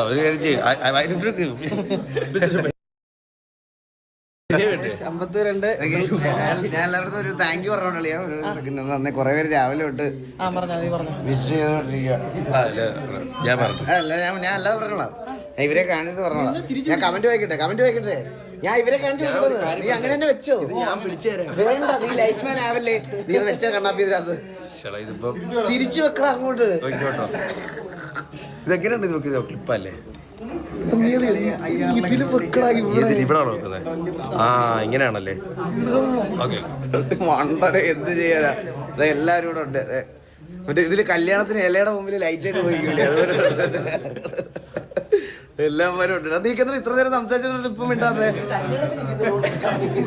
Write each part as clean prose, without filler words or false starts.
ഒരു കാര്യം ചെയ്യും. ഞാൻ എല്ലാവർക്കും ഒരു താങ്ക് യു പറഞ്ഞോളിയാ. ഒരു സെക്കൻഡ് തന്നെ കുറെ പേര് രാവിലെ തൊട്ട് വിഷ് ചെയ്തോണ്ടിരിക്കുക. ഞാൻ അല്ലാതെ പറഞ്ഞോളാം. ഇവരെ കാണിച്ചിട്ട് പറഞ്ഞോളാം. ഞാൻ കമന്റ് വായിക്കട്ടെ. ഞാൻ ഇവരെ കാണിച്ചു കൊടുക്കുന്നത്. നീ അങ്ങനെ തന്നെ വെച്ചോ. വേണ്ട, നീ ലൈറ്റ് മാൻ ആവല്ലേ. നീ വെച്ചാ കണ്ണാപ്പി ഇതിനകത്ത് തിരിച്ചു വെക്കണം അങ്ങോട്ട്. ഇതെങ്ങനെയുണ്ട്? ഇത് നോക്കി ക്ലിപ്പല്ലേ? ഇവിടെ നോക്കുന്നത്. ആ, ഇങ്ങനെയാണല്ലേ? മണ്ടനെ എന്ത് ചെയ്യാനാ? എല്ലാരും കൂടെ ഉണ്ട്. മറ്റേ ഇതില് കല്യാണത്തിന് ഇലയുടെ മുമ്പിൽ ലൈറ്റ് ആയിട്ട് പോയിക്കില്ലേ, അതുപോലെ എല്ലാവരും ഉണ്ട്. നീക്കെന്താ ഇത്ര നേരം സംസാരിച്ചിട്ട് ഇപ്പം മിണ്ടാതെ?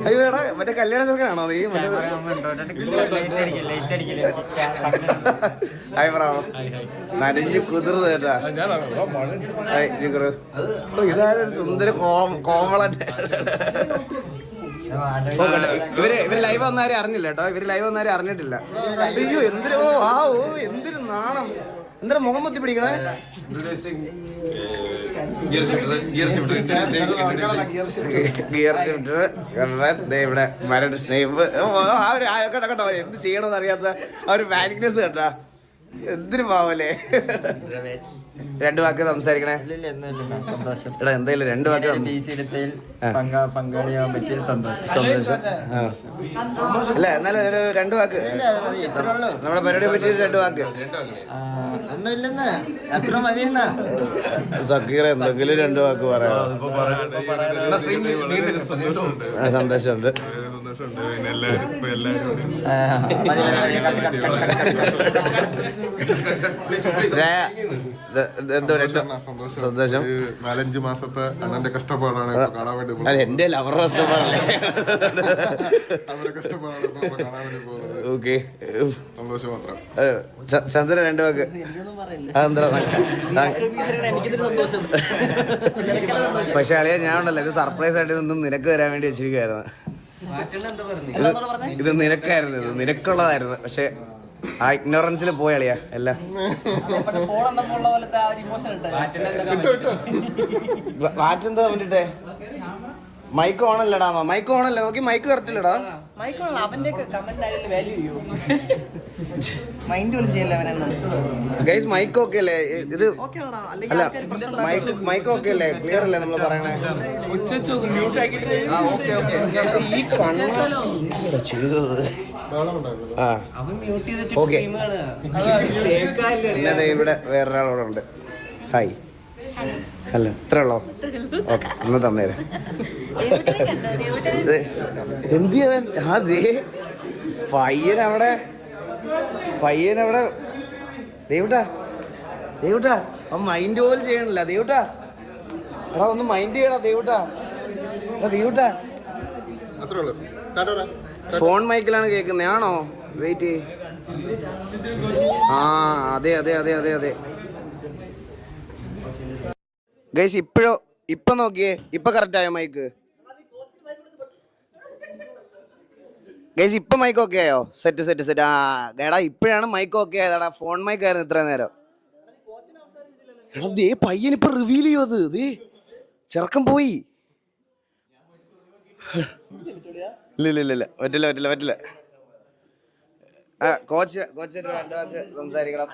അയ്യോ എടാ, മറ്റേ കല്യാണ ചെറുക്കനാണോ നീ? ഹായ് ബ്രാവോ, നനഞ്ഞു കുതിർന്ന് കേട്ടാ. ഇതാരൊരു സുന്ദര കോമളൻ. ഇവര് ലൈവ് വന്നാരും അറിഞ്ഞില്ല കേട്ടോ. അറിഞ്ഞിട്ടില്ല. അയ്യോ എന്തിനോ എന്തിനു നാണം, എന്തിനാ മുഖം മത്തി പിടിക്കണേ? ഗിയർ ഷിഫ്റ്റർ ഇവിടെ മരട് സ്നേഹ്. കേട്ടോ എന്ത് ചെയ്യണമെന്ന് അറിയാത്ത ആ ഒരു പാനിക്നെസ് കേട്ടാ. എന്തിനു പാവല്ലേ? രണ്ടു വാക്ക് സംസാരിക്കണേ. എടാ എന്തായാലും രണ്ടു വാക്ക്. അല്ല എന്നാലും രണ്ടു വാക്ക് നമ്മുടെ പരിപാടിയെ പറ്റി രണ്ടു വാക്ക്. സക്കീറ എന്തെങ്കിലും രണ്ടു വാക്ക് പറയാം. സന്തോഷമുണ്ട്. സന്തോഷം. 4-5 മാസത്തെ അണ്ണന്റെ കഷ്ടപ്പാടാണ് കാണാൻ വേണ്ടി. എന്റെ അവരുടെ കഷ്ടപ്പാടല്ലേ, അവരുടെ കഷ്ടപ്പാടാണ് കാണാൻ വേണ്ടി പോകുന്നത്. ഓക്കെ, സന്തോഷം മാത്രം. ചന്ദ്ര രണ്ടു വാക്ക്. പക്ഷെ അളിയ ഞാൻ ഉണ്ടല്ലോ, ഇത് സർപ്രൈസ് ആയിട്ട് ഇതൊന്നും നിനക്ക് തരാൻ വേണ്ടി വെച്ചിരിക്കുകയായിരുന്നു. ഇത് നിനക്കായിരുന്നു, ഇത് നിനക്കുള്ളതായിരുന്നു. പക്ഷെ ആ ഇഗ്നോറൻസിൽ പോയി അളിയാ എല്ലാം. മാറ്റെന്താ വേണ്ടിട്ടേ? മൈക്ക് ഓണല്ലടാ. മൈക്ക് ഓണല്ലേ? നോക്കി മൈക്ക് കറക്റ്റ് ഇല്ലടാ. ഗൈസ് മൈക്ക് ഓക്കെ അല്ലേ? ഇത് അല്ല, മൈക്ക് ഓക്കെ അല്ലേ? ക്ലിയർ അല്ലേ നമ്മൾ പറയണേ? ഈ കണ്ണ ചെയ്തത് ഓക്കെ. പിന്നെ ഇവിടെ വേറൊരാളോടെ ഉണ്ട്. ഹായ്. അല്ല ഇത്ര ഉള്ളോ? ഓക്കെ, ഒന്ന് തന്നേരെ. എന്ത് ചെയ്യാൻ? പയ്യനവിടെ ദേവുട്ടാ മൈൻഡ് പോലും ചെയ്യണില്ല. ദേവുട്ടാ എടാ ഒന്ന് മൈൻഡ് ചെയ്യടാ. ദേവുട്ടാ ഫോൺ മൈക്കിലാണ് കേൾക്കുന്നത്. ആണോ? വെയിറ്റ്. ആ അതെ. ഗൈസ് ഇപ്പൊ നോക്കിയേ, ഇപ്പൊ കറക്റ്റ് ആയോ മൈക്ക്? ഗൈസ് ഇപ്പൊ മൈക്ക് ഓക്കെ ആയോ? സെറ്റ്. ആ എടാ ഇപ്പഴാണ് മൈക്ക് ഓക്കെ ആയതാടാ. ഫോൺ മൈക്ക് ആയിരുന്നു ഇത്ര നേരം. എടാ ദേ പയ്യൻ ഇപ്പൊ റിവീൽ ചെയ്യോ? അത് ദേ ചെറുക്കം പോയി. ഇല്ല പറ്റില്ല. കോച്ച് സംസാരിക്കണം.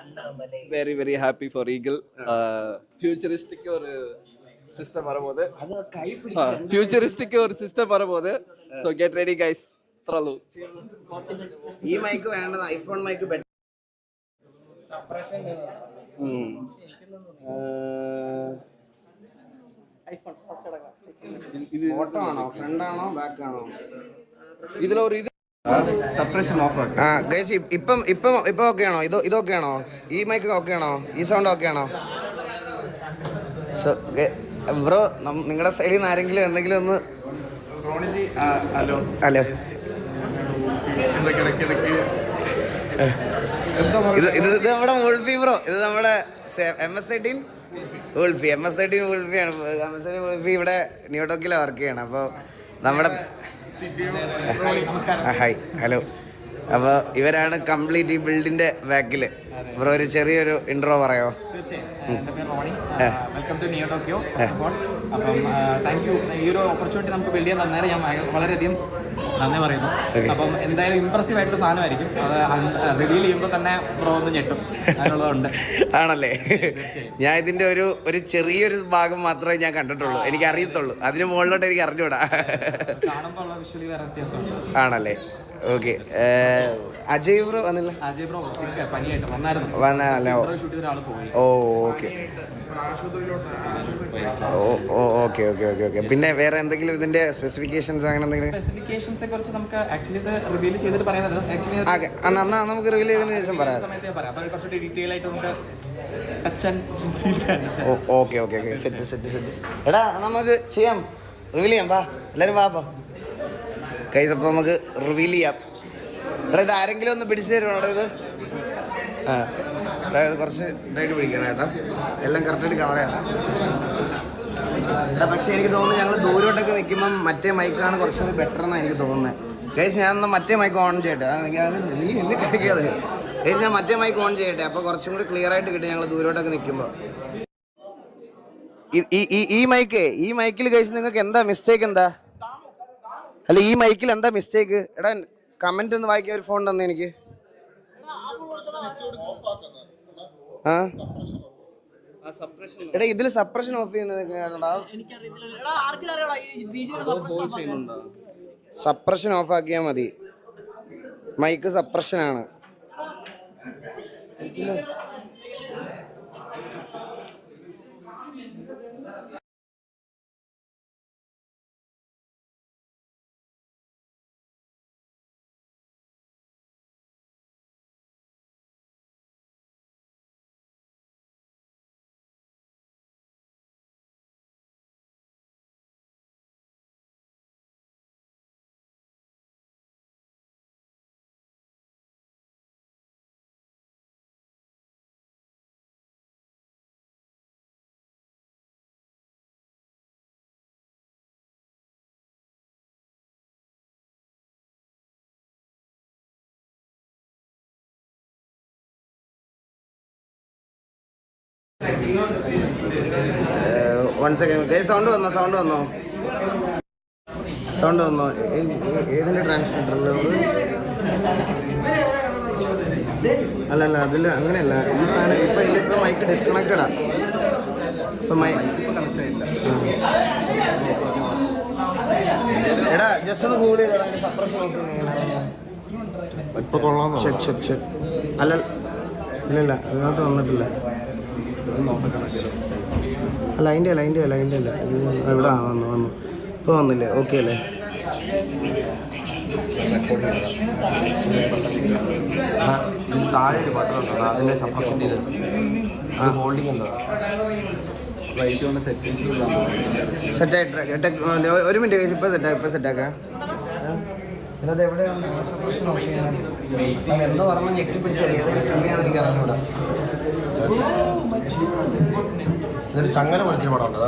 very happy for Eagle. Futuristic ஒரு system வரபோது. Futuristic ஒரு system வரபோது. So get ready guys. ത്രളു. ഈ മൈക്ക് വേണ്ടത് ഐഫോൺ മൈക്ക് ബെറ്റർ. ഇത് ഫോട്ടോ ആണോ, ഫ്രണ്ട് ആണോ, ബാക്ക് ആണോ? ഇതിൽ ഒരു സപ്രഷൻ ഓഫ് ആക്കി. ഗൈസ് ഇപ്പം ഓക്കെ ആണോ? ഇതൊക്കെ ആണോ? ഈ മൈക്ക് ഓക്കെ ആണോ? ഈ സൗണ്ട് ഓക്കെ ആണോ? ബ്രോ നിങ്ങളുടെ സൈഡിൽ നിന്ന് ആരെങ്കിലും എന്തെങ്കിലും ഒന്ന്. ഹലോ. ഇത് നമ്മുടെ ഉൾഫി ബ്രോ. ഇത് നമ്മുടെ MS-13 ഉൾഫിയാണ്. ഉൾഫി ഇവിടെ ന്യൂടോക്കിലാണ് വർക്ക് ചെയ്യണം. അപ്പോൾ നമ്മുടെ ഹായ് ഹലോ. അപ്പോൾ ഇവരാണ് കംപ്ലീറ്റ് ഈ ബിൽഡിൻ്റെ ബാക്കിൽ. ബ്രോ ഒരു ചെറിയൊരു ഇൻട്രോ പറയോ? തീർച്ചയായും എൻ്റെ പേര് Ronnie. Welcome to Neo Tokyo. First of all അപ്പം താങ്ക് യു. ഈ ഒരു ഓപ്പർച്യൂണിറ്റി നമുക്ക് ബിൽഡ് ചെയ്യാൻ തന്നേരം ഞാൻ വളരെയധികം നന്ദി പറയുന്നു. അപ്പം എന്തായാലും ഇമ്പ്രസീവ് ആയിട്ടൊരു സാധനമായിരിക്കും. അത് റിവീൽ ചെയ്യുമ്പോൾ തന്നെ ബ്രോ ഒന്ന് ഞെട്ടും, അതിനുള്ളതുണ്ട്. ആണല്ലേ? ഞാൻ ഇതിന്റെ ഒരു ചെറിയൊരു ഭാഗം മാത്രമേ ഞാൻ കണ്ടിട്ടുള്ളൂ, എനിക്ക് അറിയത്തുള്ളൂ. അതിന് മുകളിലോട്ട് എനിക്ക് അറിഞ്ഞൂടാ. കാണുമ്പോൾ ഉള്ള വിഷ്വലി വേറെ വ്യത്യാസമുണ്ട്. ആണല്ലേ? ഓക്കെ. അജയ് ബ്രോ വന്നില്ല? അജയ് ബ്രോ പനിയായിട്ട് വന്നായിരുന്നു. വന്നല്ലേ? ഷൂട്ട് ചെയ്ത ഒരാൾ പോയി. Okay okay okay okay okay. പിന്നെ വേറെ എന്തെങ്കിലും ഇതിന്റെ സ്പെസിഫിക്കേഷൻസ് അങ്ങനെ എന്തെങ്കിലും? സ്പെസിഫിക്കേഷൻസിനെ കുറിച്ച് നമുക്ക് ആക്ച്വലി ഇത് റിവീൽ ചെയ്തിട്ട് പറയുന്നത് ആക്ച്വലി എന്നാ നമുക്ക് റിവീൽ ചെയ്തതിനു ശേഷം പറയാം. സമയത്തേ പറയാം. അപ്പോൾ കുറച്ചുകൂടി ഡീറ്റെയിൽ ആയിട്ട് നമുക്ക് ടച്ച് ആൻഡ് ഫീൽ ചെയ്യാം. Okay okay okay. സെറ്റ്. എടാ നമുക്ക് ചെയ്യാം, റിവീൽ ചെയ്യാം. വാ എല്ലാവരും വാ കൈസ്. അപ്പോൾ നമുക്ക് റിവീൽ ചെയ്യാം. എടാ ഇത് ആരെങ്കിലും ഒന്ന് പിടിച്ചു തരുമോ? ഇത് അതായത് കുറച്ച് ഇതായിട്ട് പിടിക്കണം കേട്ടോ, എല്ലാം കറക്റ്റായിട്ട് കവർ ചെയ്യണം. എടാ പക്ഷേ എനിക്ക് തോന്നുന്നു ഞങ്ങൾ ദൂരോട്ടൊക്കെ നിൽക്കുമ്പം മറ്റേ മൈക്കാണ് കുറച്ചുകൂടി ബെറ്റർ എന്നാണ് എനിക്ക് തോന്നുന്നത്. ഗൈസ് ഞാൻ എന്നാൽ മറ്റേ മൈക്ക് ഓൺ ചെയ്യട്ടെ. നീ എന്നെ കട്ടിക്കാതെ. ഗൈസ് ഞാൻ മറ്റേ മൈക്ക് ഓൺ ചെയ്യട്ടെ, അപ്പോൾ കുറച്ചും കൂടി ക്ലിയർ ആയിട്ട് കിട്ടും ഞങ്ങൾ ദൂരോട്ടൊക്കെ നിൽക്കുമ്പോൾ. ഈ മൈക്കിൽ ഗൈസ് നിങ്ങൾക്ക് എന്താ മിസ്റ്റേക്ക്? എന്താ അല്ല ഈ മൈക്കിൽ എന്താ മിസ്റ്റേക്ക്? എടാ കമന്റ് ഒന്ന് വായിക്കാൻ ഒരു ഫോൺ തന്നെ എനിക്ക്. എടാ ഇതിൽ സപ്രഷൻ ഓഫ് ചെയ്യുന്നത് സപ്രഷൻ ഓഫ് ആക്കിയാൽ മതി. മൈക്ക് സപ്രഷൻ ആണ്. One second. സൗണ്ട് വന്നോ? ഏതിൻ്റെ ട്രാൻസ്മിറ്ററിൽ? അല്ല അതിൽ അങ്ങനെയല്ല. ഈ സാധനം ഇപ്പം മൈക്ക് ഡിസ്കണക്റ്റഡാ. ഇപ്പം എടാ ജസ്റ്റ് ഒന്ന് ഗൂഗിൾ ചെയ്തോടാ സപ്രഷൻ ഓഫ് ചെക്ക്. അല്ല ഇല്ല അതിനകത്ത് വന്നിട്ടില്ല. അല്ല അതിൻ്റെ അല്ല ഇവിടെ വന്നു. ഇപ്പോൾ വന്നില്ലേ? ഓക്കെ അല്ലേ? താഴെ ഒരു ബട്ടൺ അതിനെ സപ്രഷൻ ചെയ്ത് ഹോൾഡിംഗ് ഉണ്ടോ? സെറ്റായിട്ട് ഒരു മിനിറ്റ് കഴിച്ച് ഇപ്പം സെറ്റാക്കാം. അല്ലാതെ എവിടെയാണ് സപ്രഷൻ ഓഫ് ചെയ്യുന്നത്? എന്തോ പറഞ്ഞാൽ ഞെക്കി പിടിച്ചത് ഏതൊക്കെ ടീയാണെന്ന് എനിക്ക് അറിഞ്ഞൂടാ. ഇതൊരു ചങ്ങല പഠിച്ച പടമുണ്ട്.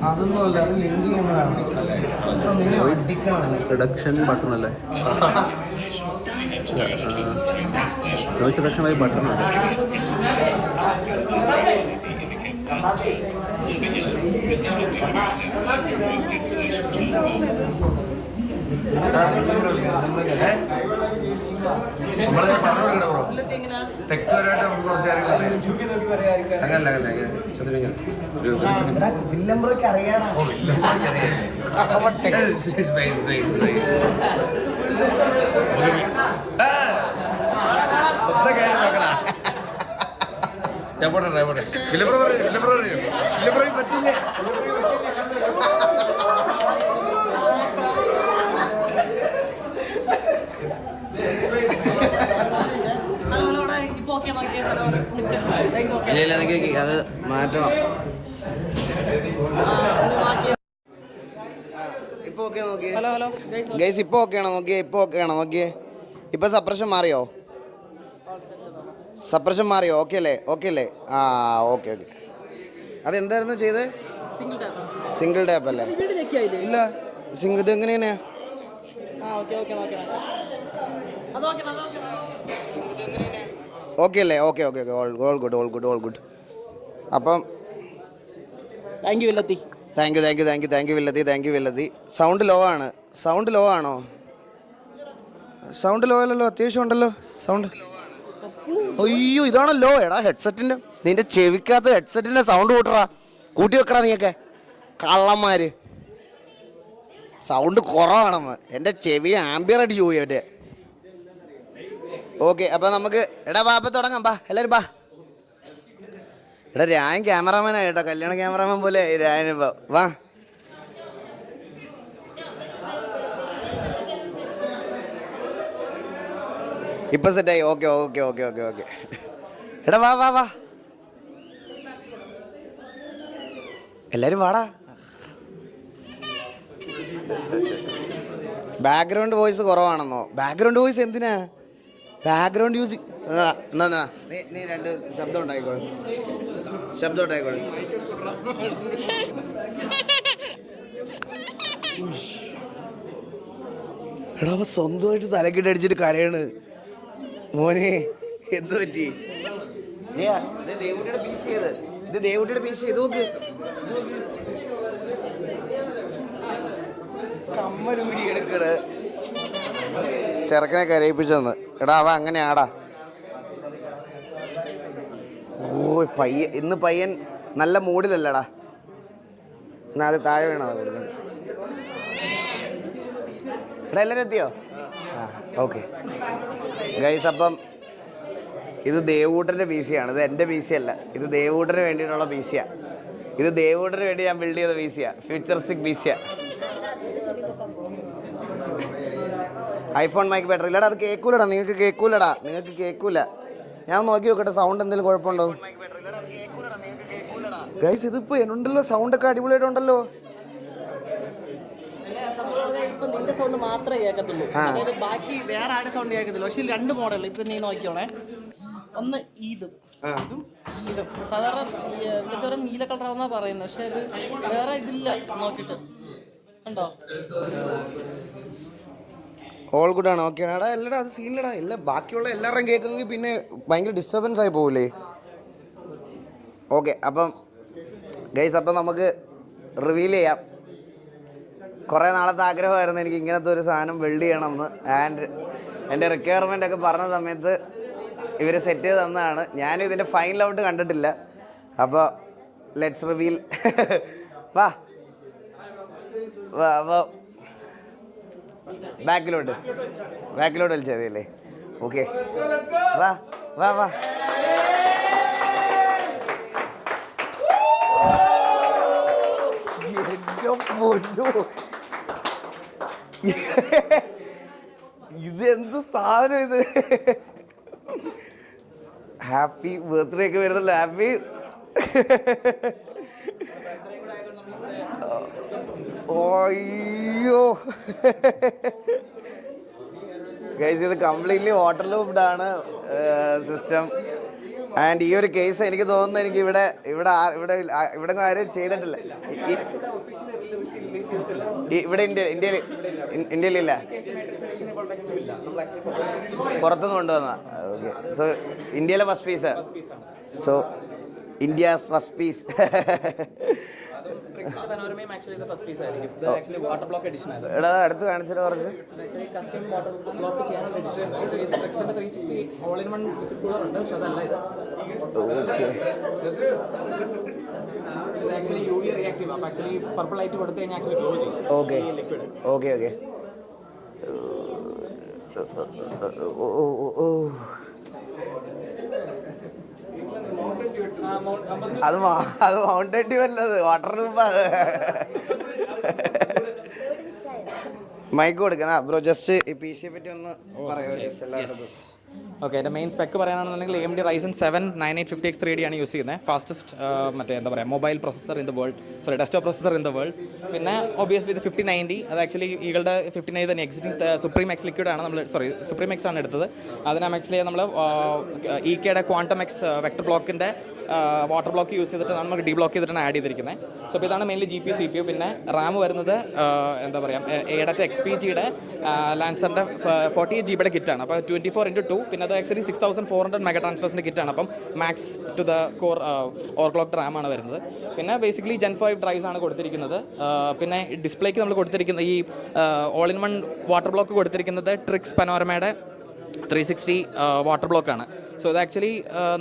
അതൊന്നും അല്ല, അത് ലിങ്ക് ചെയ്യുന്നതാണ്. റിഡക്ഷൻ ബട്ടൺ അല്ലേ? നോയ്സ് റിഡക്ഷൻ ആയി ബട്ടൺ ഉണ്ട്. വില്ലംബ്രോയ്ക്ക് അറിയാം. ഞാൻ പോട്ടെ വില്ലംബ്രോ പറ്റില്ലേ? അത് മാറ്റണം. ഇപ്പൊ ഓക്കെ നോക്കിയേ ഗൈസ്. ഇപ്പൊ ഓക്കെ ആണോ നോക്കിയേ? ഇപ്പൊ സപ്രഷൻ മാറിയോ? ഓക്കെ അല്ലേ? ആ ഓക്കെ. അതെന്തായിരുന്നു ചെയ്തത്? സിംഗിൾ ടാപ്പ് അല്ലേ? ഇല്ല ഇത് എങ്ങനെയാ? ഓക്കെ അല്ലേ? Okay okay okay all good. അപ്പം താങ്ക് യു വില്ലത്തി. താങ്ക് യു വില്ലത്തി. സൗണ്ട് ലോ ആണോ? സൗണ്ട് ലോ അല്ലല്ലോ, അത്യാവശ്യം ഉണ്ടല്ലോ സൗണ്ട്. അയ്യോ ഇതാണല്ലോ എടാ ഹെഡ്സെറ്റിൻ്റെ, നിന്റെ ചെവിക്കകത്ത് ഹെഡ്സെറ്റിൻ്റെ സൗണ്ട് കൂട്ടി വെക്കടാ നീയൊക്കെ കള്ളന്മാര്. സൗണ്ട് കുറവാണെന്ന് എൻ്റെ ചെവി ആംബിയർ അടിച്ചു പോയി അവൻ്റെ. ഓക്കെ അപ്പം നമുക്ക് എടാ അപ്പം തുടങ്ങാം, എല്ലാവരും എടാ രായൻ ക്യാമറാമാനാണ് കേട്ടോ, കല്യാണ ക്യാമറാമാൻ പോലെ രായൻ വാ. ഇപ്പം സെറ്റായി. ഓക്കെ എടാ വാ എല്ലാവരും വാടാ. ബാക്ക്ഗ്രൗണ്ട് വോയിസ് കുറവാണെന്നോ? ബാക്ക്ഗ്രൗണ്ട് വോയിസ് എന്തിനാ? ബാക്ക്ഗ്രൗണ്ട് മ്യൂസിക് നീ രണ്ട് ശബ്ദം ഉണ്ടായിക്കോളൂ. എടാ അവ സ്വന്തമായിട്ട് തലക്കിട്ടടിച്ചിട്ട് കരയാണ് മോനെ. എന്ത് പറ്റി? ദേവുട്ടിയുടെ പീസ് ചെയ്ത് നോക്ക്. കമ്മലൂരി എടുക്കണ് ചെറുക്കനെ കരയിപ്പിച്ചെന്ന്. എടാ അവ അങ്ങനെയാടാ. ഇന്ന് പയ്യൻ നല്ല മൂഡിലല്ലടാ. എന്നാ അത് താഴെ വേണോ കൊടുക്കണ്ട. എടാ എല്ലാവരും എത്തിയോ? ഓക്കെ ഗൈസ്, അപ്പം ഇത് ദേവൂട്ടൻ്റെ പി സിയാണ്. ഇത് എൻ്റെ പി സി അല്ല, ഇത് ദേവൂട്ടന് വേണ്ടിയിട്ടുള്ള പി സിയാണ്. ഇത് ദേവൂട്ടന് വേണ്ടി ഞാൻ ബിൽഡ് ചെയ്ത പി സിയാണ്, ഫ്യൂച്ചറിസ്റ്റിക് പി സിയാണ്. ഐഫോൺ മൈക്ക് ബാറ്ററി ഇല്ലടാ, അത് കേൾക്കൂലടാ. നിങ്ങൾക്ക് കേൾക്കൂല. ഞാൻ നോക്കി നോക്കട്ടെ സൗണ്ട് എന്തെങ്കിലും കുഴപ്പമുണ്ടോ ഗൈസ്. ഇതിപ്പോ എന്നുണ്ടല്ലോ സൗണ്ടൊക്കെ അടിപൊളിയായിട്ടുണ്ടല്ലോ. ഇപ്പൊ നിന്റെ സൗണ്ട് മാത്രമേ കേൾക്കത്തുള്ളൂ, അതായത് ബാക്കി വേറെ ആരുടെ സൗണ്ട് കേൾക്കത്തില്ല. പക്ഷെ രണ്ട് മോഡൽ ഇപ്പൊ നീ നോക്കിയോണേ. ഒന്ന് ഇതും സാധാരണ ഇവിടുത്തെ നീല കളറാണെന്നാ പറയുന്നത്, പക്ഷെ ഇത് വേറെ ഇതില്ല. നോക്കിട്ട് ഉണ്ടോ? ഓൾ ഗുഡ് ആണ്. ഓക്കെ എടാ എല്ലടാ അത് സീനിലടാ. എല്ലാം ബാക്കിയുള്ള എല്ലാവരുടെയും കേൾക്കുമെങ്കിൽ പിന്നെ ഭയങ്കര ഡിസ്റ്റർബൻസ് ആയി പോകില്ലേ? ഓക്കെ അപ്പം ഗൈസ്, അപ്പം നമുക്ക് റിവീൽ ചെയ്യാം. കുറേ നാളത്തെ ആഗ്രഹമായിരുന്നു എനിക്ക് ഇങ്ങനത്തെ ഒരു സാധനം ബിൽഡ് ചെയ്യണമെന്ന്. ആൻഡ് എൻ്റെ റിക്വയർമെൻ്റ് ഒക്കെ പറഞ്ഞ സമയത്ത് ഇവർ സെറ്റ് ചെയ്ത് തന്നതാണ്. ഞാനും ഇതിൻ്റെ ഫൈനൽ ഔട്ട് കണ്ടിട്ടില്ല. അപ്പോൾ ലെറ്റ്സ് റിവീൽ. വാ ബാക്കിലോട്ട് വലിച്ചത് അല്ലേ? ഓക്കെ വാ ഇതെന്ത് സാധനം ഇത്? ഹാപ്പി ബർത്ത്ഡേ ഒക്കെ വരുന്നല്ലോ. ഹാപ്പി ഓയ്യോ ഗൈസ്, ഇത് കംപ്ലീറ്റ്ലി വാട്ടർ ലൂപ്ഡ് ആണ് സിസ്റ്റം. ആൻഡ് ഈ ഒരു കേസ് എനിക്ക് തോന്നുന്നു എനിക്ക് ഇവിടെ ആരും ചെയ്തിട്ടില്ല. ഇവിടെ ഇന്ത്യയിലില്ല, പുറത്തുനിന്ന് കൊണ്ടുവന്ന. ഓക്കെ, സോ ഇന്ത്യയിലെ first piece. So India's first piece. എടാ അടുത്ത് കാണിച്ചാലോ കുറച്ച്. ഓക്കെ അത് മൗണ്ടൻ ഡ്യൂ അല്ലത്, വാട്ടർ ലൂപ്പാണ്. മൈക്ക് കൊടുക്കുന്ന ബ്രോ, ജസ്റ്റ് ഈ പി സിയെ പറ്റി ഒന്ന് പറയാം. ഓക്കെ, എൻ്റെ മെയിൻ സ്പെക്ക് പറയാനാണെന്നുണ്ടെങ്കിൽ AMD Ryzen 7 9850X3D ആണ് യൂസ് ചെയ്യുന്നത്. ഫാസ്റ്റസ്റ്റ് എന്താ പറയുക mobile processor in the world, desktop processor in the world. പിന്നെ ഒബിയസ്ലി ഇത് 5090, അത് ആക്ച്വലി ഈകളുടെ 5090 തന്നെ എക്സിറ്റിംഗ് സുപ്രീം എക്സ് ലിക്വിഡ് ആണ് നമ്മൾ സുപ്രീം എക്സ് ആണ് എടുത്തത്. അതിനാണ് ആക്ച്വലി നമ്മൾ EKയുടെ ക്വാണ്ടം എക്സ് വെക്ടർ ബ്ലോക്കിൻ്റെ വാട്ടർ ബ്ലോക്ക് യൂസ് ചെയ്തിട്ടാണ് നമുക്ക് ഡി ബ്ലോക്ക് ചെയ്തിട്ടാണ് ആഡ് ചെയ്തിരിക്കുന്നത്. സോ അപ്പോൾ ഇതാണ് മെയിൻലി GPU CPU. പിന്നെ റാം വരുന്നത് എന്താ പറയുക ADAT XPGയുടെ ലാൻസറിൻ്റെ 48 GB കിറ്റാണ്. അപ്പോൾ 24x2, പിന്നെ അത് ആക്ച്വലി 6400 മെഗാ ട്രാൻസ്ഫേഴ്സിൻ്റെ കിറ്റാണ്. അപ്പം മാക്സ് ടു ദ കോർ ഓവർക്ലോക്ക്ഡ് റാമാണ് വരുന്നത്. പിന്നെ ബേസിക്കലി Gen 5 ഡ്രൈവ്സ് ആണ് കൊടുത്തിരിക്കുന്നത്. പിന്നെ ഡിസ്പ്ലേക്ക് നമ്മൾ കൊടുത്തിരിക്കുന്ന ഈ all in one water block കൊടുത്തിരിക്കുന്നത് ട്രിക്സ് പനോരമയുടെ 360 വാട്ടർ ബ്ലോക്കാണ്. സോ ഇത് ആക്ച്വലി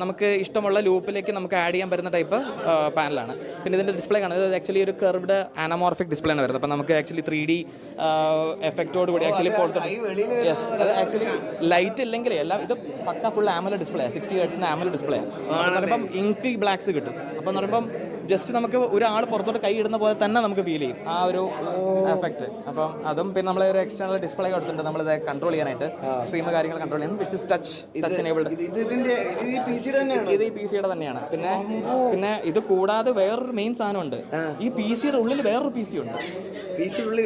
നമുക്ക് ഇഷ്ടമുള്ള ലൂപ്പിലേക്ക് നമുക്ക് ആഡ് ചെയ്യാൻ പറ്റുന്ന ടൈപ്പ് പാനലാണ്. പിന്നെ ഇതിൻ്റെ ഡിസ്പ്ലേ കാണുന്നത് ഇത് ആക്ച്വലി ഒരു കർവ്ഡ് ആനമോർഫിക് ഡിസ്പ്ലേ ആണ് വരുന്നത്. അപ്പോൾ നമുക്ക് ആക്ച്വലി 3D എഫക്റ്റോട് കൂടി ആക്ച്വലി യെസ്, അത് ആക്ച്വലി ലൈറ്റ് ഇല്ലെങ്കിൽ എല്ലാം ഇത് പക്ക full AMOLED display 60 Hz AMOLED display ആണ്. പറയുമ്പം ഇങ്കി ബ്ലാക്സ് കിട്ടും. അപ്പോൾ എന്ന് പറയുമ്പം ജസ്റ്റ് നമുക്ക് ഒരാൾ പുറത്തോട്ട് കൈ ഇടുന്ന പോലെ തന്നെ നമുക്ക് ഫീൽ ചെയ്യും ആ ഒരു എഫക്റ്റ്. അപ്പം അതും പിന്നെ നമ്മൾ ഒരു എക്സ്റ്റേണൽ ഡിസ്പ്ലേ കൊടുത്തിട്ടുണ്ട് നമ്മളിത് കൺട്രോൾ ചെയ്യാനായിട്ട്, സ്ട്രീം കാര്യങ്ങൾ കൺട്രോൾ ചെയ്യാൻ, വിച്ച് ഇസ് ടച്ച് എനേബിൾഡ്. ഇത് ഈ PC യുടെ തന്നെയാണ്. പിന്നെ ഇത് കൂടാതെ വേറൊരു മെയിൻ സാധനമുണ്ട്. ഈ PC യുടെ ഉള്ളിൽ വേറൊരു PC ഉണ്ട്.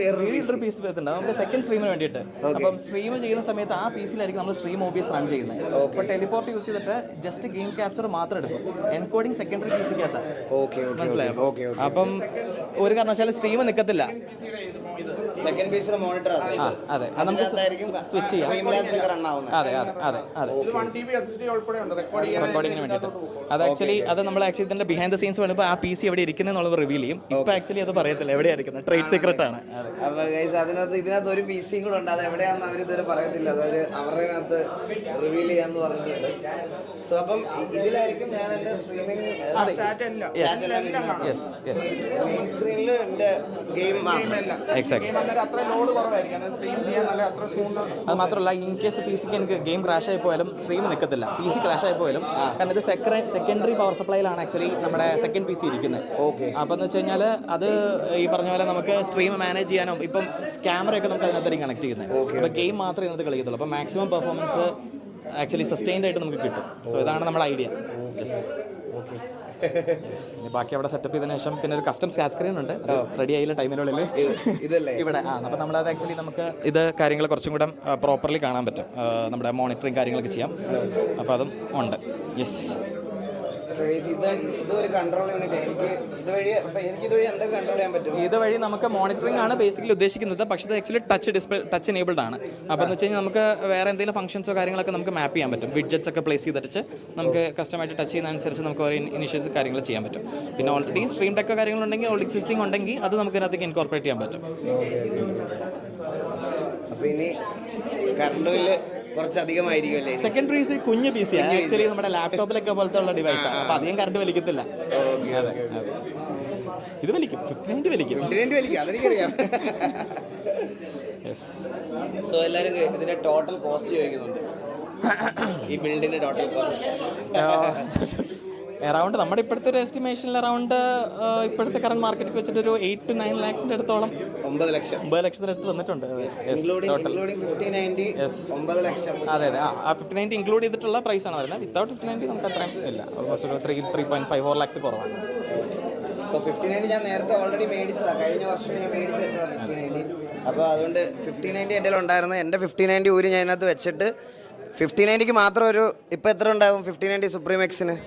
വേറൊരു PC ഉണ്ട് നമുക്ക് സെക്കൻഡ് സ്ട്രീമിന് വേണ്ടിയിട്ട്. അപ്പം സ്ട്രീം ചെയ്യുന്ന സമയത്ത് ആ PC-യിലായിരിക്കും നമ്മൾ സ്ട്രീം OBS റൺ ചെയ്യുന്നത്. അപ്പോൾ ടെലിപോർട്ട് യൂസ് ചെയ്തിട്ട് ജസ്റ്റ് ഗെയിം ക്യാപ്ചർ മാത്രം എടുക്കും. എൻകോഡിങ് സെക്കൻഡറി PC-ക്കകത്ത് മനസ്സിലായോ? അപ്പം ഒരു കാരണവശാലും സ്ട്രീം നിൽക്കത്തില്ല. സെക്കൻഡ് പീസിലെ മോണിറ്റർ അതെ, അത് നമുക്ക് സ്വിച്ച് ചെയ്യാം. അതെ റെക്കോർഡിങ്ങിന് വേണ്ടിയിട്ട്. അത് ആക്ച്വലി അത് നമ്മൾ ആക്ച്വലി ഇതിന്റെ ബിഹൈൻഡ് ദ സീൻസ് വരുമ്പോൾ ആ PC എവിടെ ഇരിക്കുന്നത് എന്നുള്ളത് റിവീൽ ചെയ്യും. ഇപ്പൊ ആക്ച്വലി അത് പറയത്തില്ല എവിടെയായിരിക്കുന്നത്, ട്രേഡ് സീക്രട്ട് ആണ്. ഇതിനകത്ത് ഒരു PC കൂടെ ഉണ്ട്, അത് എവിടെയാണെന്ന് അവർ ഇതുവരെ പറയത്തില്ല, അത് അവരുടെ റിവീൽ ചെയ്യാന്ന് പറഞ്ഞിട്ടുണ്ട്. സോ അപ്പം ഇതിലായിരിക്കും ഞാൻ എന്റെ സ്ട്രീമിംഗ് മെയിൻ സ്ക്രീനിൽ എന്റെ ഗെയിം അത് മാത്രമല്ല ഇൻ കേസ് PC-ക്ക് എനിക്ക് ഗെയിം ക്രാഷ് ആയി പോയാലും സ്ട്രീം നിൽക്കത്തില്ല. PC ക്രാഷ് ആയി പോയാലും, കാരണം ഇത് സെക്കൻഡറി പവർ സപ്ലൈയിലാണ് ആക്ച്വലി നമ്മുടെ സെക്കൻഡ് PC ഇരിക്കുന്നത്. അപ്പോൾ എന്ന് വെച്ച് കഴിഞ്ഞാൽ അത് ഈ പറഞ്ഞ പോലെ നമുക്ക് സ്ട്രീം മാനേജ് ചെയ്യാനും ഇപ്പം ക്യാമറയൊക്കെ നമുക്ക് അതിനകത്തായിരിക്കും കണക്ട് ചെയ്യുന്നത്. അപ്പോൾ ഗെയിം മാത്രമേ ഇതിനകത്ത് കളിക്കത്തുള്ളൂ. അപ്പോൾ മാക്സിമം പെർഫോമൻസ് ആക്ച്വലി സസ്റ്റൈൻഡ് ആയിട്ട് നമുക്ക് കിട്ടും. സോ ഇതാണ് നമ്മുടെ ഐഡിയ. ഇനി ബാക്കി അവിടെ സെറ്റപ്പ് ചെയ്തതിനു ശേഷം പിന്നെ ഒരു കസ്റ്റം സ്കാൻ സ്ക്രീൻ ഉണ്ട്, റെഡി ആയില്ല ടൈമിനുള്ളിൽ ഇവിടെ. അപ്പോൾ നമ്മളത് ആക്ച്വലി നമുക്ക് ഇത് കാര്യങ്ങൾ കുറച്ചും കൂടെ പ്രോപ്പർലി കാണാൻ പറ്റും. നമ്മുടെ മോണിറ്ററിങ് കാര്യങ്ങളൊക്കെ ചെയ്യാം. അപ്പോൾ അതും ഉണ്ട്. യെസ്, ഇതുവഴി നമുക്ക് മോണിറ്ററിംഗ് ആണ് ബേസിക്കലി ഉദ്ദേശിക്കുന്നത്. പക്ഷേ ഇത് ആക്ച്വലി ടച്ച് എനേബിൾഡ് ആണ്. അപ്പോൾ എന്ന് വെച്ച് കഴിഞ്ഞാൽ നമുക്ക് വേറെ എന്തെങ്കിലും ഫംഗ്ഷൻസോ കാര്യങ്ങളൊക്കെ നമുക്ക് മാപ്പ് ചെയ്യാൻ പറ്റും. വിഡ്ജറ്റ്സ് ഒക്കെ പ്ലേസ് ചെയ്തിട്ട് നമുക്ക് കസ്റ്റമായിട്ട് ടച്ച് ചെയ്യുന്നതനുസരിച്ച് നമുക്ക് ഓരോ ഇനിഷ്യേറ്റ്സ് കാര്യങ്ങൾ ചെയ്യാൻ പറ്റും. പിന്നെ ഓൾറെഡി സ്ട്രീം ടെക്കോ കാര്യങ്ങളുണ്ടെങ്കിൽ ഓൾറെഡി എക്സിസ്റ്റിംഗ് ഉണ്ടെങ്കിൽ അത് നമുക്ക് ഇതിനകത്തേക്ക് ഇൻകോർപ്പറേറ്റ് ചെയ്യാൻ പറ്റും. അപ്പോൾ ഇനി കറണ്ട് ബില്ല് കുറച്ചധികമായിരിക്കുമല്ലേ? സെക്കൻഡ് PC കുഞ്ഞ് PC ആണ് ആക്ച്വലി, നമ്മുടെ ലാപ്ടോപ്പിലൊക്കെ പോലത്തെ ഉള്ള ഡിവൈസാണ്. അപ്പോൾ അധികം കറണ്ട് വലിക്കത്തില്ല. അതെ, ഇത് വലിക്കും 5090 വലിക്കും. അതെനിക്കറിയാം. സോ എല്ലാവരും ഇതിന്റെ ടോട്ടൽ കോസ്റ്റ് ചോദിക്കുന്നുണ്ട്. ഈ ബിൽഡിന്റെ ടോട്ടൽ കോസ്റ്റ് അറൗണ്ട് നമ്മുടെ ഇപ്പോഴത്തെ ഒരു എസ്റ്റിമേഷനിൽ അറൗണ്ട് ഇപ്പോഴത്തെ കറണ്ട് മാർക്കറ്റ് വെച്ചിട്ട് ഒരു 8 to 9 lakhs അടുത്തോളം 9 ലക്ഷത്തിന് അടുത്ത് വന്നിട്ടുണ്ട്. അതെ ആ 5090 ഇൻക്ലൂഡ് ചെയ്തിട്ടുള്ള പ്രൈസ് ആണ് വരുന്നത്. വിത്തൗട്ട് 5090 നമുക്ക് അത്രയും ഇല്ല. ഓൾമോസ്റ്റ് ഒരു 3.54 lakhs കുറവാണ്. സോ 5090 ഞാൻ നേരത്തെ ഓൾറെഡി മേടിച്ചതാണ്, കഴിഞ്ഞ വർഷം ഞാൻ മേടിച്ച് വെച്ചതാണ് 5090. അപ്പോൾ അതുകൊണ്ട് 5090 എൻ്റെ ഉണ്ടായിരുന്നു. എൻ്റെ 5090 ഊരി ഞാൻ അതിനകത്ത് വെച്ചിട്ട് 5090ക്ക് മാത്രം ഒരു ഇപ്പോൾ എത്ര ഉണ്ടാവും 5090 സുപ്രീം എക്സിന്?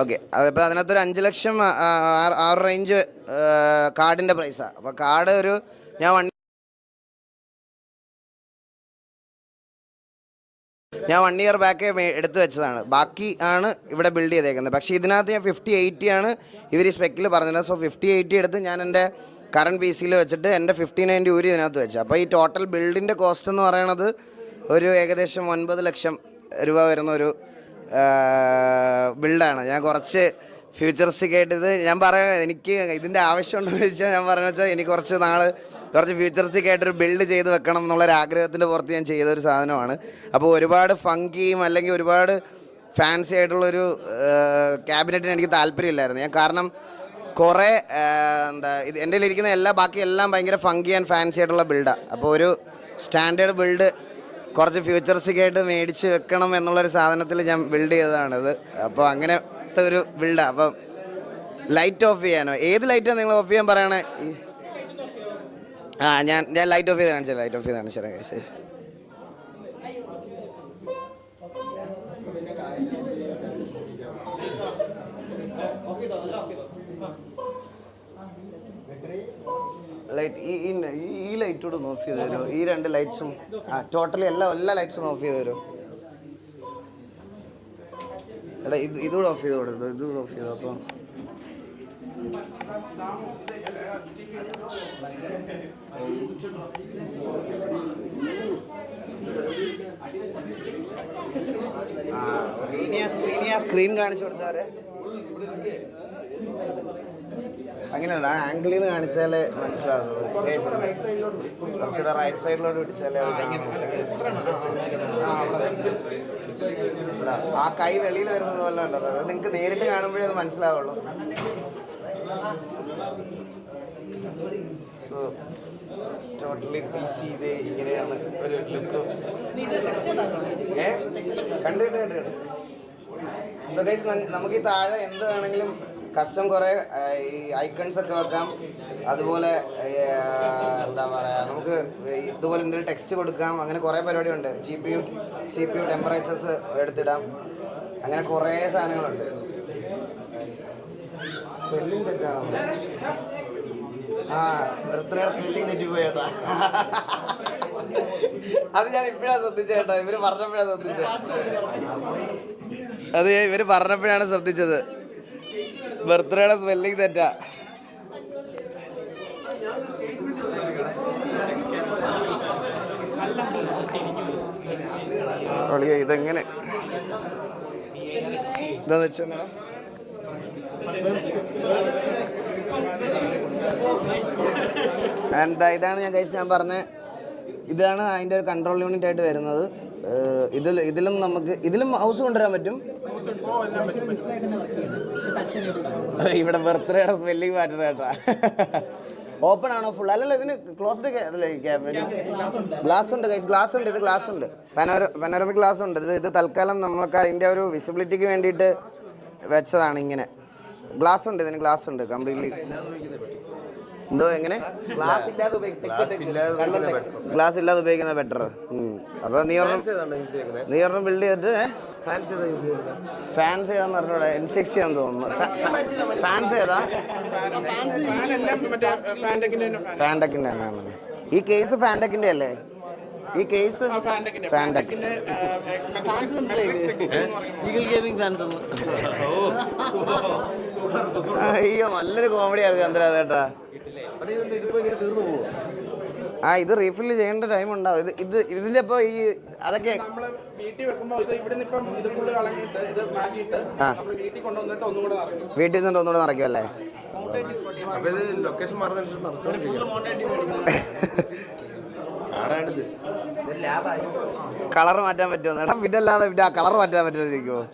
ഓക്കെ, അതിപ്പോൾ അതിനകത്തൊരു 5 ലക്ഷം ആ റേഞ്ച് കാർഡിൻ്റെ പ്രൈസാണ്. അപ്പോൾ കാർഡ് ഒരു ഞാൻ 1 year ബാക്ക് എടുത്തു വെച്ചതാണ്. ബാക്കി ആണ് ഇവിടെ ബിൽഡ് ചെയ്തേക്കുന്നത്. പക്ഷേ ഇതിനകത്ത് ഞാൻ 5080 ആണ് ഇവർ ഈ സ്പെക്കിൽ പറഞ്ഞത്. സോ 5080 എടുത്ത് ഞാൻ എൻ്റെ കറണ്ട് PC-യിൽ വെച്ചിട്ട് എൻ്റെ 5090 ഊരി ഇതിനകത്ത് വെച്ചു. അപ്പോൾ ഈ ടോട്ടൽ ബിൽഡിൻ്റെ കോസ്റ്റ് എന്ന് പറയണത് ഒരു ഏകദേശം 9 ലക്ഷം രൂപ വരുന്ന ഒരു ബിൽഡാണ്. ഞാൻ കുറച്ച് ഫ്യൂച്ചറിസ്റ്റിക് ആയിട്ട് ഇത് ഞാൻ പറയാം, എനിക്ക് ഇതിൻ്റെ ആവശ്യമുണ്ടെന്ന് ചോദിച്ചാൽ ഞാൻ പറഞ്ഞു വെച്ചാൽ എനിക്ക് കുറച്ച് ഫ്യൂച്ചറിസ്റ്റിക് ആയിട്ടൊരു ബിൽഡ് ചെയ്ത് വെക്കണം എന്നുള്ളൊരു ആഗ്രഹത്തിൻ്റെ പുറത്ത് ഞാൻ ചെയ്തൊരു സാധനമാണ്. അപ്പോൾ ഒരുപാട് ഫങ്കിയും അല്ലെങ്കിൽ ഒരുപാട് ഫാൻസി ആയിട്ടുള്ളൊരു ക്യാബിനറ്റിന് എനിക്ക് താല്പര്യമില്ലായിരുന്നു. ഞാൻ കാരണം കുറേ ഇത് എൻ്റെ ഇരിക്കുന്ന ബാക്കി എല്ലാം ഭയങ്കര ഫങ്കി ആൻഡ് ഫാൻസി ആയിട്ടുള്ള ബിൽഡാണ്. അപ്പോൾ ഒരു സ്റ്റാൻഡേർഡ് ബിൽഡ് കുറച്ച് ഫ്യൂച്ചറിസ്റ്റിക് ആയിട്ട് മേടിച്ച് വെക്കണം എന്നുള്ളൊരു സാധനത്തിൽ ഞാൻ ബിൽഡ് ചെയ്തതാണിത്. അപ്പോൾ അങ്ങനത്തെ ഒരു ബിൽഡാണ്. അപ്പം ലൈറ്റ് ഓഫ് ചെയ്യാനോ? ഏത് ലൈറ്റാണ് നിങ്ങൾ ഓഫ് ചെയ്യാൻ പറയണേ? ഞാൻ ലൈറ്റ് ഓഫ് ചെയ്ത് കാണിച്ചു ശരി. ലൈറ്റ് ഈ ലൈറ്റ് കൂടെ ഒന്ന് ഓഫ് ചെയ്ത് തരുമോ? ഈ രണ്ട് ലൈറ്റ്സും ടോട്ടലി എല്ലാ ലൈറ്റ്സും ഓഫ് ചെയ്ത് തരുമോ? എടാ ഇതുകൂടെ ഓഫ് ചെയ്ത് കൊടുത്തു, ഇതുകൂടെ ഓഫ് ചെയ്തു. അപ്പം സ്ക്രീൻ കാണിച്ചു കൊടുത്താരെ അങ്ങനെയുണ്ട്. ആ ആംഗിളിൽ നിന്ന് കാണിച്ചാലേ മനസ്സിലാവുന്നത്. കുറച്ചുകൂടെ റൈറ്റ് സൈഡിലോട്ട് പിടിച്ചാലേ അത് ആ കൈ വെളിയിൽ വരുന്നത് പോലെ ഉണ്ടത്. അത് നിങ്ങൾക്ക് നേരിട്ട് കാണുമ്പോഴേ അത് മനസ്സിലാവുള്ളൂ. സോ ടോട്ടലി പീസ് ചെയ്ത് ഇങ്ങനെയാണ് ഒരു ലുക്ക്. കണ്ടിട്ട് സോ ഗൈസ്, നമുക്ക് ഈ താഴെ എന്ത് വേണമെങ്കിലും കസ്റ്റം കുറേ ഈ ഐക്കൺസ് ഒക്കെ വെക്കാം. അതുപോലെ എന്താ പറയുക, നമുക്ക് ഇതുപോലെ എന്തെങ്കിലും ടെക്സ്റ്റ് കൊടുക്കാം. അങ്ങനെ കുറേ പരിപാടിയുണ്ട്. GPU CPU ടെമ്പറേച്ചേഴ്സ് എടുത്തിടാം. അങ്ങനെ കുറേ സാധനങ്ങളുണ്ട്. സ്പെല്ലിംഗ് തെറ്റാണോ? ബർത്ത്ഡേയുടെ സ്പെല്ലിംഗ് തെറ്റിപ്പോയേട്ടാ. അത് ഞാൻ ഇപ്പോഴാണ് ശ്രദ്ധിച്ചേട്ടാ. ഇവര് പറഞ്ഞപ്പോഴാണ് ശ്രദ്ധിച്ചത്. അത് ഇവര് പറഞ്ഞപ്പോഴാണ് ശ്രദ്ധിച്ചത്. ബർത്ത്ഡേയുടെ സ്പെല്ലിംഗ് തെറ്റാ. ഇതെങ്ങനെ എന്താന്ന് വെച്ചാ എന്താ, ഇതാണ് ഞാൻ പറഞ്ഞ, ഇതാണ് അതിൻ്റെ ഒരു കൺട്രോൾ യൂണിറ്റ് ആയിട്ട് വരുന്നത്. ഇതിലും മൗസ് കൊണ്ടുവരാൻ പറ്റും. ഇവിടെ ബർത്ത്ഡേയുടെ സ്പെല്ലിംഗ് മാറ്റണം കേട്ടാ. ഓപ്പൺ ആണോ ഫുൾ? അല്ലല്ലോ, ഇതിന് ക്ലോസ്ഡ് ഗ്ലാസ് ഉണ്ട് ഗൈസ്. ഗ്ലാസ് ഉണ്ട്, ഇത് ഗ്ലാസ് ഉണ്ട്. പനോരമിക് ഗ്ലാസ് ഉണ്ട്. ഇത് തൽക്കാലം നമുക്ക് അതിൻ്റെ ഒരു വിസിബിലിറ്റിക്ക് വേണ്ടിയിട്ട് വെച്ചതാണ്. ഇങ്ങനെ ഗ്ലാസ് ഉണ്ട്, ഇതിന് ഗ്ലാസ് ഉണ്ട് കംപ്ലീറ്റ്ലി. എന്തോ എങ്ങനെ ഗ്ലാസ് ഇല്ലാതെ ഉപയോഗിക്കുന്ന ബെറ്റർ. അപ്പൊ നീ ഒരെണ്ണം ബിൽഡ് ചെയ്തിട്ട് ഫാൻസ് ഏതാന്ന് പറഞ്ഞോടെ N60 ആണെന്ന് തോന്നുന്നു. ഫാൻസ് ഏതാ? ഫാൻടെക്കിന്റെ തന്നെയാണ്. ഈ കേസ് ഫാൻടെക്കിന്റെ അല്ലേ? ഈ കേസ് ഫാൻടെക്കിന്റെ. അയ്യോ, നല്ലൊരു കോമഡി ആയിരുന്നു ചന്ദ്രേട്ടാ. ഇത് റീഫിൽ ചെയ്യേണ്ട ടൈം ഉണ്ടാവും. ഇതിന്റെ ഇപ്പൊ ഈ അതൊക്കെ വീട്ടിൽ നിന്നിട്ട് ഒന്നുകൂടെ നിറയ്ക്കും അല്ലേ? കളർ മാറ്റാൻ പറ്റുമോ? പിന്നെ അല്ലാതെ കളർ മാറ്റാൻ പറ്റുമോ?